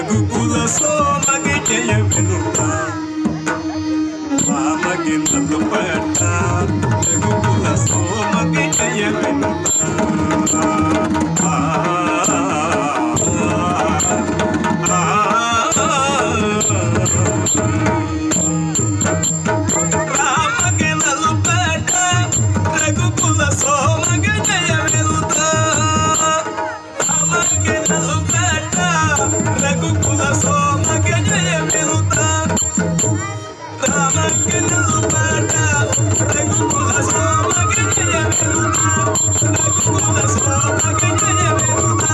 ರಘುಕುಲ ಸೋಮಗೆ ಜಯವೆನುತ ರಾಮಗೆ ನಲುಪಟ ರಘುಕುಲ ಸೋಮಗೆ ಜಯವೆನುತ ರಾಮಗೆ ನಲುಪಟ ರಘುಕುಲ ಸೋಮಗೆ ಜಯವೆನುತ ರಾಮಗೆ ನಲುಪಟ ರಘುಕುಲ ಸೋಮಗೆ ಜಯವೆನುತ ರಾಮಗೆ ನಲುಪಟ ರಘುಕುಲ ಸೋಮಗೆ ಜಯವೆನುತ ರಘುಕುಲ ಸೋಮಗೆ ಜಯವೆನುತ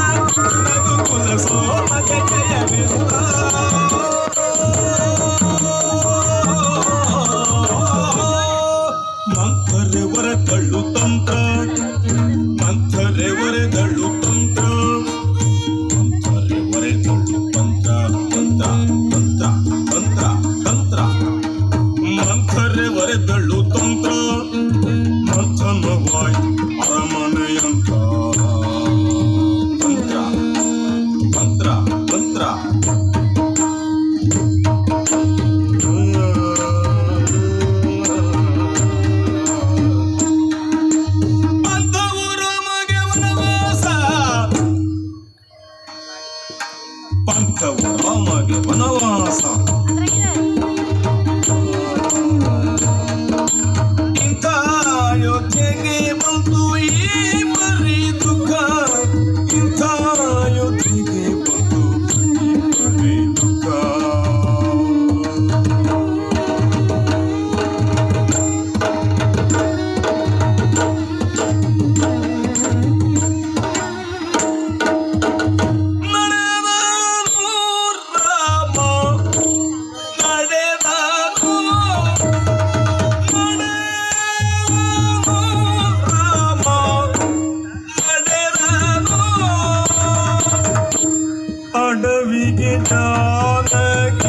ರಘುಕುಲ ಸೋಮಗೆ ಜಯವೆನುತ ಮಂಥರೆ ವರದಳ್ಳು ತಂತ್ರ ಮಂಥರೆ ವರೆದಳ್ಳು ತಂತ್ರ ಮಂಥರೆ ವರೆದಳ್ಳು ತಂತ್ರ ತಂತ್ರ ತಂತ್ರ ತಂತ್ರ ತಂತ್ರ ಮಂಥರೆ ವರೆದಳ್ಳು ತಂತ್ರ ಮಂಥನವಾಯ್ ಅರಮನೆಯಂತ ತಂತ್ರ ತಂತ್ರ ತಂತ್ರ ಪಂಥವು ರಾಮಗೆ ವನವಾಸ ಇಂಥ ಯೋಚನೆಗೆ ಬಂತು ಈ ಬರೀ ದುಃಖ ಇಂಥ ಯೋಚನೆಗೆ ಬಂತು ಈ ಬರೀ ದುಃಖ ಅಡವಿಗೆ ಜಾನಗೆ